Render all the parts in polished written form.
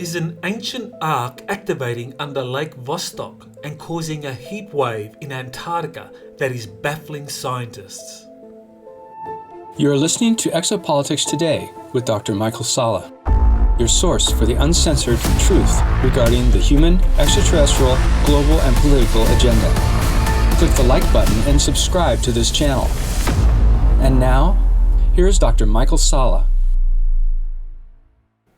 is an ancient arc activating under Lake Vostok and causing a heat wave in Antarctica that is baffling scientists. You are listening to Exopolitics Today with Dr. Michael Salla, your source for the uncensored truth regarding the human, extraterrestrial, global, and political agenda. Click the like button and subscribe to this channel. And now, here's Dr. Michael Salla.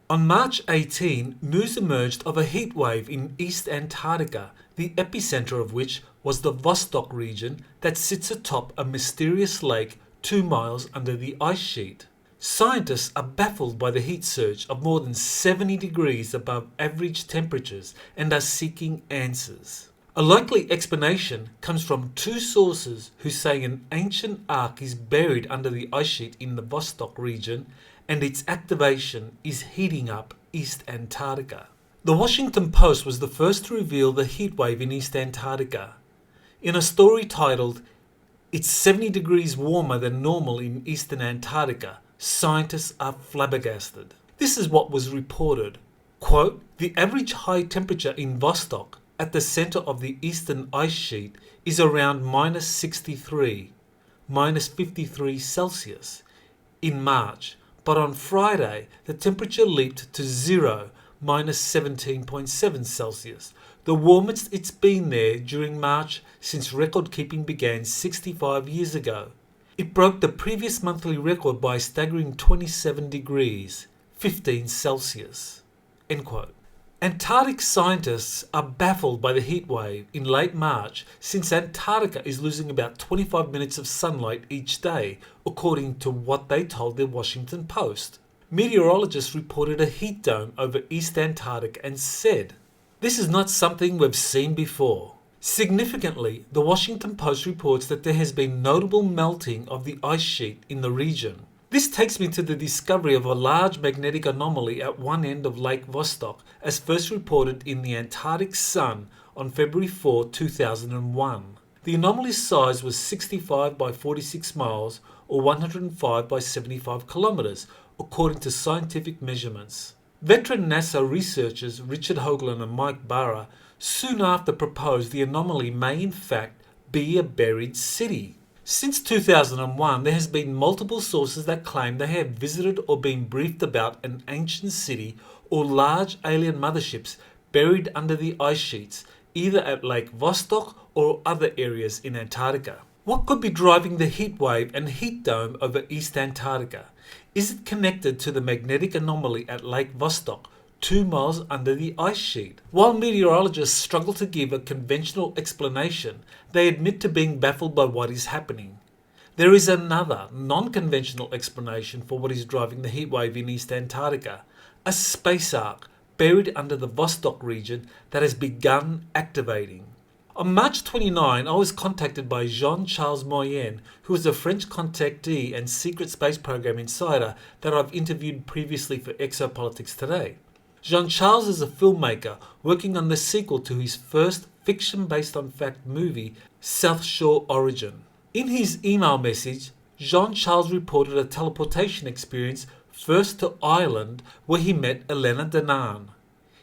On March 18, news emerged of a heat wave in East Antarctica, the epicenter of which was the Vostok region that sits atop a mysterious lake 2 miles under the ice sheet. Scientists are baffled by the heat surge of more than 70 degrees above average temperatures and are seeking answers. A likely explanation comes from two sources who say an ancient arc is buried under the ice sheet in the Vostok region and its activation is heating up East Antarctica. The Washington Post was the first to reveal the heat wave in East Antarctica. In a story titled, "It's 70 degrees warmer than normal in Eastern Antarctica. Scientists are flabbergasted." This is what was reported. Quote, "The average high temperature in Vostok, at the center of the eastern ice sheet, is around minus 63, minus 53 Celsius, in March. But on Friday, the temperature leaped to 0, minus 17.7 Celsius, the warmest it's been there during March since record keeping began 65 years ago. It broke the previous monthly record by a staggering 27 degrees, 15 Celsius." End quote. Antarctic scientists are baffled by the heat wave in late March since Antarctica is losing about 25 minutes of sunlight each day, according to what they told the Washington Post. Meteorologists reported a heat dome over East Antarctica and said, "This is not something we've seen before." Significantly, the Washington Post reports that there has been notable melting of the ice sheet in the region. This takes me to the discovery of a large magnetic anomaly at one end of Lake Vostok, as first reported in the Antarctic Sun on February 4, 2001. The anomaly's size was 65 by 46 miles, or 105 by 75 kilometers, according to scientific measurements. Veteran NASA researchers Richard Hoagland and Mike Barra soon after proposed the anomaly may in fact be a buried city. Since 2001, there has been multiple sources that claim they have visited or been briefed about an ancient city or large alien motherships buried under the ice sheets, either at Lake Vostok or other areas in Antarctica. What could be driving the heat wave and heat dome over East Antarctica? Is it connected to the magnetic anomaly at Lake Vostok, 2 miles under the ice sheet? While meteorologists struggle to give a conventional explanation, they admit to being baffled by what is happening. There is another, non-conventional explanation for what is driving the heat wave in East Antarctica, a space arc buried under the Vostok region that has begun activating. On March 29, I was contacted by Jean-Charles Moyen, who is a French contactee and secret space program insider that I've interviewed previously for Exopolitics Today. Jean-Charles is a filmmaker working on the sequel to his first fiction-based-on-fact movie, South Shore Origin. In his email message, Jean-Charles reported a teleportation experience first to Ireland, where he met Elena Danaan.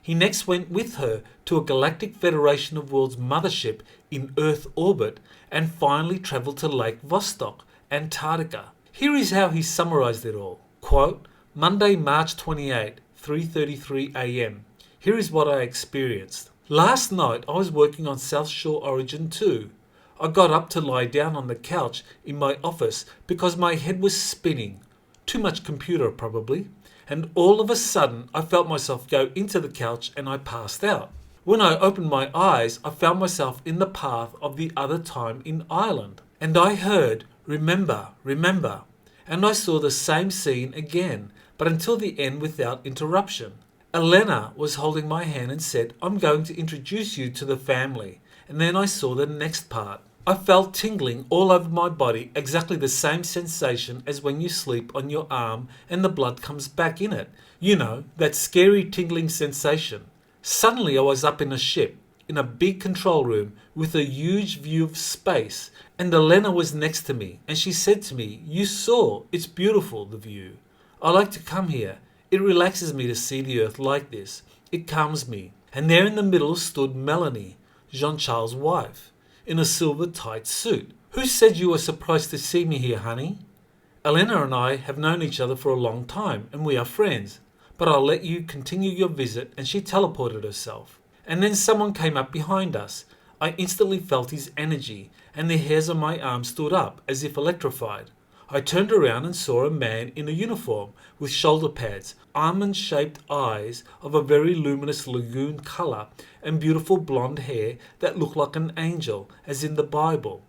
He next went with her to a Galactic Federation of Worlds mothership in Earth orbit and finally travelled to Lake Vostok, Antarctica. Here is how he summarised it all. Quote, "Monday, March 28, 3:33 a.m. Here is what I experienced. Last night I was working on South Shore Origin 2. I got up to lie down on the couch in my office because my head was spinning. Too much computer probably. And all of a sudden I felt myself go into the couch and I passed out. When I opened my eyes, I found myself in the path of the other time in Ireland. And I heard, 'Remember, remember.' And I saw the same scene again, but until the end without interruption. Elena was holding my hand and said, 'I'm going to introduce you to the family.' And then I saw the next part. I felt tingling all over my body, exactly the same sensation as when you sleep on your arm and the blood comes back in it. You know, that scary tingling sensation. Suddenly I was up in a ship, in a big control room with a huge view of space, and Elena was next to me, and she said to me, 'You saw, it's beautiful, the view. I like to come here. It relaxes me to see the earth like this. It calms me. And there in the middle stood Melanie, Jean-Charles' wife, in a silver tight suit. Who said you were surprised to see me here, honey? Elena and I have known each other for a long time, and we are friends. But I'll let you continue your visit, and she teleported herself. And then someone came up behind us. I instantly felt his energy, and the hairs on my arm stood up, as if electrified. I turned around and saw a man in a uniform, with shoulder pads, almond-shaped eyes of a very luminous lagoon colour, and beautiful blonde hair that looked like an angel, as in the Bible.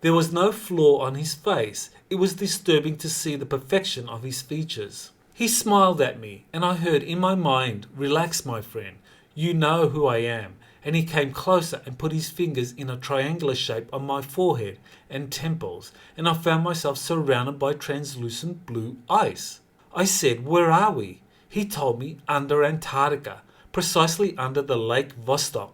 There was no flaw on his face. It was disturbing to see the perfection of his features. He smiled at me, and I heard in my mind, "Relax, my friend. You know who I am." And he came closer and put his fingers in a triangular shape on my forehead and temples, and I found myself surrounded by translucent blue ice. I said, "Where are we?" He told me, "Under Antarctica, precisely under the Lake Vostok,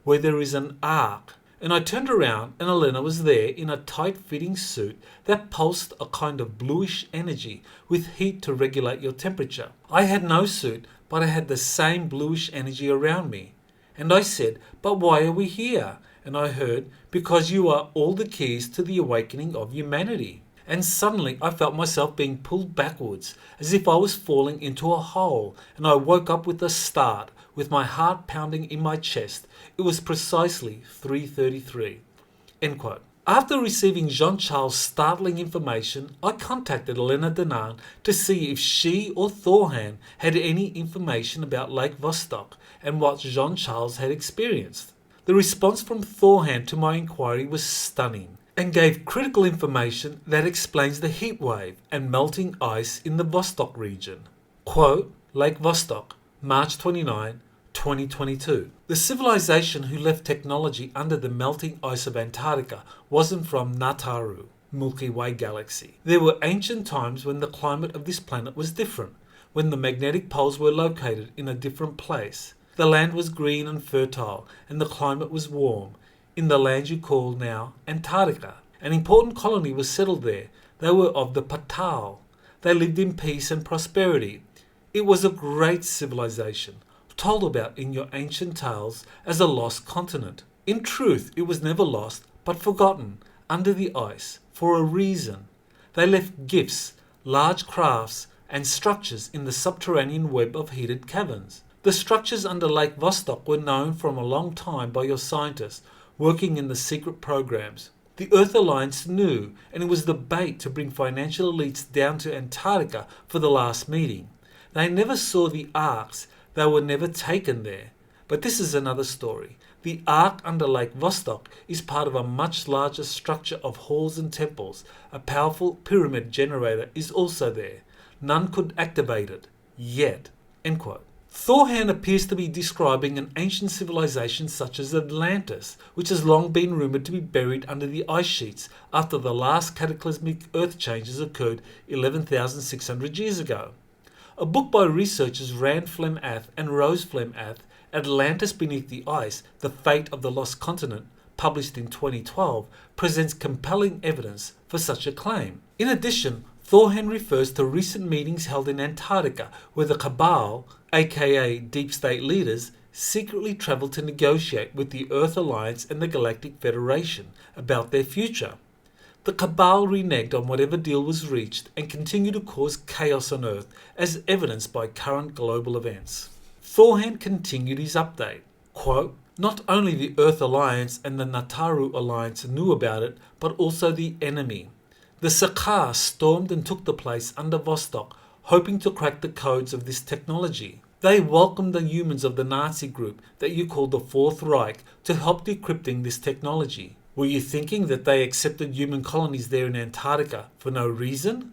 where there is an arc." And I turned around, and Elena was there in a tight-fitting suit that pulsed a kind of bluish energy with heat to regulate your temperature. I had no suit, but I had the same bluish energy around me. And I said, "But why are we here?" And I heard, "Because you are all the keys to the awakening of humanity." And suddenly I felt myself being pulled backwards, as if I was falling into a hole, and I woke up with a start, with my heart pounding in my chest. It was precisely 3:33. End quote. After receiving Jean-Charles' startling information, I contacted Elena Danan to see if she or Thorhan had any information about Lake Vostok and what Jean-Charles had experienced. The response from Thorhan to my inquiry was stunning and gave critical information that explains the heat wave and melting ice in the Vostok region. Quote, Lake Vostok, March 29, 2022. The civilization who left technology under the melting ice of Antarctica wasn't from Nataru, Milky Way galaxy. There were ancient times when the climate of this planet was different, when the magnetic poles were located in a different place. The land was green and fertile, and the climate was warm, in the land you call now Antarctica. An important colony was settled there. They were of the Patal. They lived in peace and prosperity. It was a great civilization, told about in your ancient tales as a lost continent. In truth, it was never lost, but forgotten, under the ice, for a reason. They left gifts, large crafts, and structures in the subterranean web of heated caverns. The structures under Lake Vostok were known from a long time by your scientists working in the secret programs. The Earth Alliance knew, and it was the bait to bring financial elites down to Antarctica for the last meeting. They never saw the arcs. They were never taken there. But this is another story. The arc under Lake Vostok is part of a much larger structure of halls and temples. A powerful pyramid generator is also there. None could activate it. Yet. End quote. Thorhan appears to be describing an ancient civilization such as Atlantis, which has long been rumoured to be buried under the ice sheets after the last cataclysmic earth changes occurred 11,600 years ago. A book by researchers Rand Flem-Ath and Rose Flem-Ath, Atlantis Beneath the Ice, The Fate of the Lost Continent, published in 2012, presents compelling evidence for such a claim. In addition, Thorhan refers to recent meetings held in Antarctica where the Cabal, aka Deep State leaders, secretly travelled to negotiate with the Earth Alliance and the Galactic Federation about their future. The Cabal reneged on whatever deal was reached and continue to cause chaos on Earth, as evidenced by current global events. Thorhan continued his update. Quote, not only the Earth Alliance and the Nataru Alliance knew about it, but also the enemy. The Sakar stormed and took the place under Vostok, hoping to crack the codes of this technology. They welcomed the humans of the Nazi group that you call the Fourth Reich to help decrypting this technology. Were you thinking that they accepted human colonies there in Antarctica for no reason?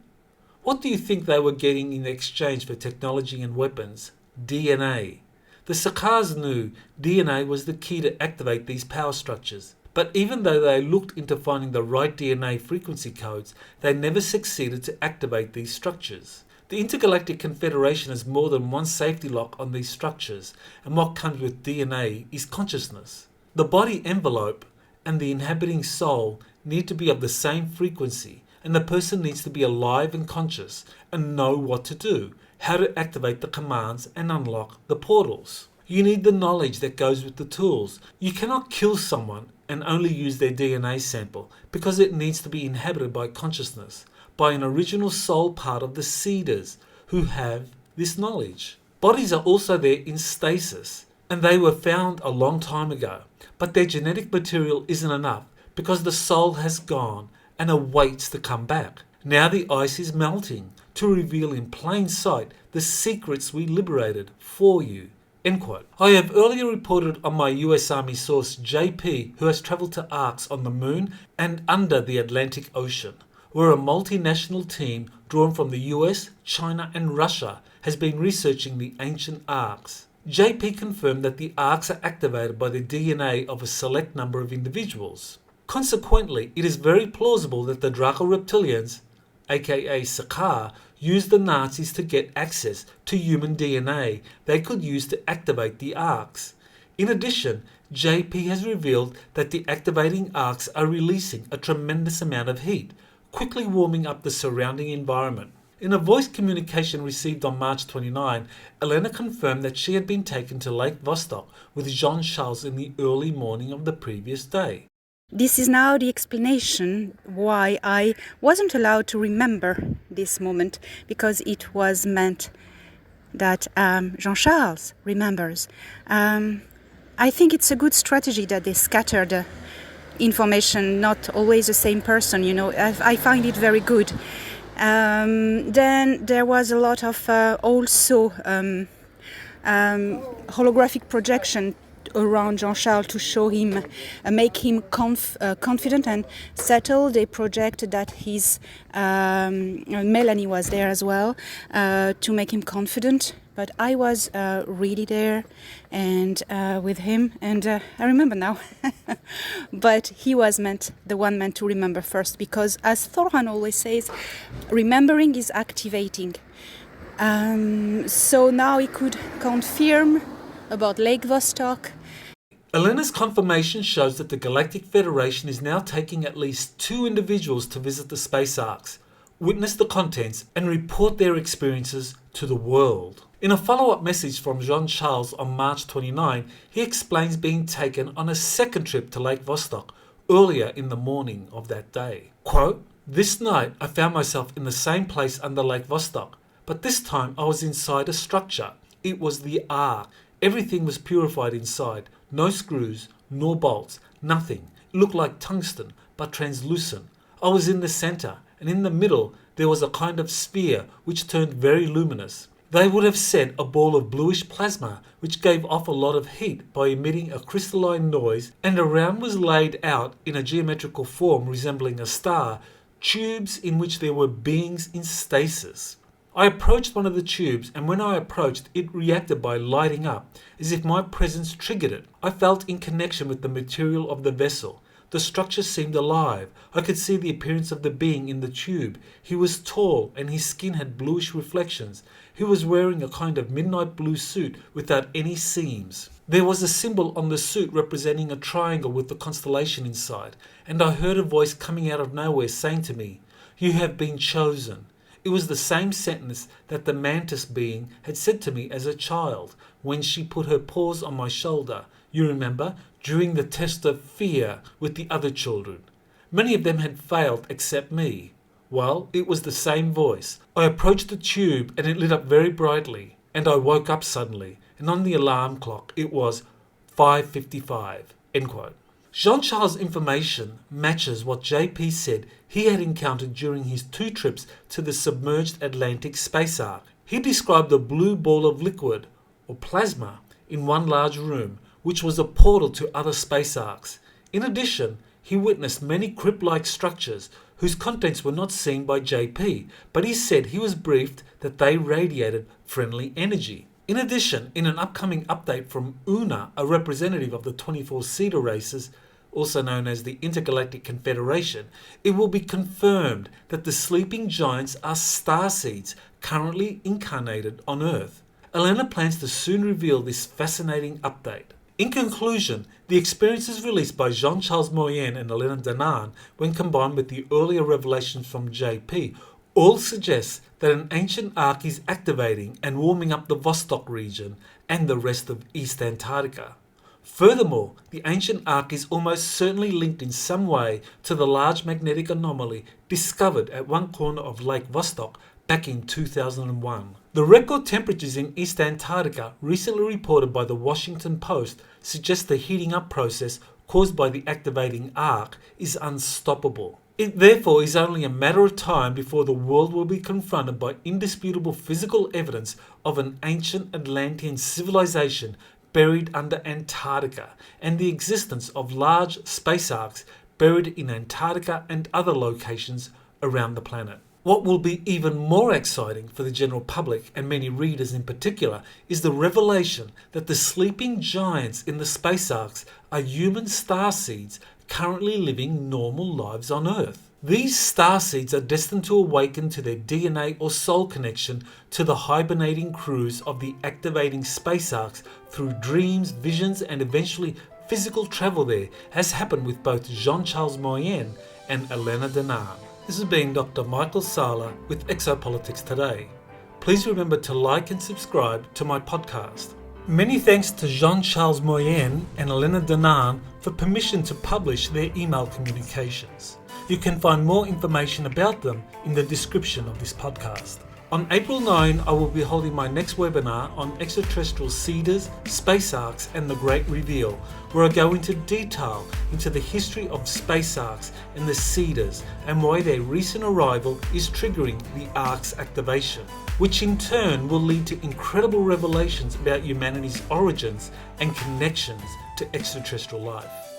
What do you think they were getting in exchange for technology and weapons? DNA. The Sakars knew DNA was the key to activate these power structures. But even though they looked into finding the right DNA frequency codes, they never succeeded to activate these structures. The Intergalactic Confederation has more than one safety lock on these structures, and what comes with DNA is consciousness. The body envelope and the inhabiting soul need to be of the same frequency, and the person needs to be alive and conscious and know what to do, how to activate the commands and unlock the portals. You need the knowledge that goes with the tools. You cannot kill someone and only use their DNA sample because it needs to be inhabited by consciousness, by an original soul part of the seeders who have this knowledge. Bodies are also there in stasis, and they were found a long time ago, but their genetic material isn't enough because the soul has gone and awaits to come back. Now the ice is melting to reveal in plain sight the secrets we liberated for you. End quote. I have earlier reported on my US Army source JP, who has travelled to arcs on the moon and under the Atlantic Ocean, where a multinational team drawn from the US, China and Russia has been researching the ancient arcs. JP confirmed that the arcs are activated by the DNA of a select number of individuals. Consequently, it is very plausible that the Draco reptilians, aka Sakaar, used the Nazis to get access to human DNA they could use to activate the arcs. In addition, JP has revealed that the activating arcs are releasing a tremendous amount of heat, quickly warming up the surrounding environment. In a voice communication received on March 29, Elena confirmed that she had been taken to Lake Vostok with Jean-Charles in the early morning of the previous day. This is now the explanation why I wasn't allowed to remember this moment, because it was meant that Jean-Charles remembers. I think it's a good strategy that they scattered information, not always the same person, you know. I find it very good. Then there was a lot of also holographic projection around Jean-Charles to show him, make him confident and settled. They projected that his Melanie was there as well to make him confident. But I was really there and with him, and I remember now. But he was the one meant to remember first, because as Thorhan always says, remembering is activating. So now he could confirm about Lake Vostok. Elena's confirmation shows that the Galactic Federation is now taking at least 2 individuals to visit the space arcs, witness the contents, and report their experiences to the world. In a follow-up message from Jean-Charles on March 29, he explains being taken on a second trip to Lake Vostok earlier in the morning of that day. Quote, "This night I found myself in the same place under Lake Vostok, but this time I was inside a structure. It was the arc. Everything was purified inside. No screws, nor bolts, nothing. It looked like tungsten, but translucent. I was in the center, and in the middle there was a kind of sphere which turned very luminous. They would have said a ball of bluish plasma which gave off a lot of heat by emitting a crystalline noise, and around was laid out in a geometrical form resembling a star, tubes in which there were beings in stasis. I approached one of the tubes, and when I approached, it reacted by lighting up, as if my presence triggered it. I felt in connection with the material of the vessel. The structure seemed alive. I could see the appearance of the being in the tube. He was tall, and his skin had bluish reflections. He was wearing a kind of midnight blue suit without any seams. There was a symbol on the suit representing a triangle with the constellation inside, and I heard a voice coming out of nowhere saying to me, 'You have been chosen.' It was the same sentence that the mantis being had said to me as a child when she put her paws on my shoulder, you remember, during the test of fear with the other children. Many of them had failed except me. Well, it was the same voice. I approached the tube and it lit up very brightly, and I woke up suddenly, and on the alarm clock it was 5:55. End quote. Jean-Charles' information matches what JP said he had encountered during his 2 trips to the submerged Atlantic space arc. He described a blue ball of liquid, or plasma, in one large room, which was a portal to other space arcs. In addition, he witnessed many crypt-like structures whose contents were not seen by JP, but he said he was briefed that they radiated friendly energy. In addition, in an upcoming update from UNA, a representative of the 24 Cedar races, also known as the Intergalactic Confederation, it will be confirmed that the sleeping giants are starseeds currently incarnated on Earth. Elena plans to soon reveal this fascinating update. In conclusion, the experiences released by Jean-Charles Moyen and Elena Danaan, when combined with the earlier revelations from JP, All suggests that an ancient arc is activating and warming up the Vostok region and the rest of East Antarctica. Furthermore, the ancient arc is almost certainly linked in some way to the large magnetic anomaly discovered at one corner of Lake Vostok back in 2001. The record temperatures in East Antarctica, recently reported by the Washington Post, suggest the heating up process caused by the activating arc is unstoppable. It therefore is only a matter of time before the world will be confronted by indisputable physical evidence of an ancient Atlantean civilization buried under Antarctica and the existence of large space arcs buried in Antarctica and other locations around the planet. What will be even more exciting for the general public and many readers in particular is the revelation that the sleeping giants in the space arcs are human starseeds currently living normal lives on Earth. These starseeds are destined to awaken to their DNA or soul connection to the hibernating crews of the activating space arcs through dreams, visions, and eventually physical travel there, as happened with both Jean-Charles Moyen and Elena Danaan. This has been Dr. Michael Sala with Exopolitics Today. Please remember to like and subscribe to my podcast. Many thanks to Jean-Charles Moyen and Elena Danaan for permission to publish their email communications. You can find more information about them in the description of this podcast. On April 9, I will be holding my next webinar on extraterrestrial seeders, space arcs, and the Great Reveal, where I go into detail into the history of space arcs and the seeders and why their recent arrival is triggering the arc's activation, which in turn will lead to incredible revelations about humanity's origins and connections to extraterrestrial life.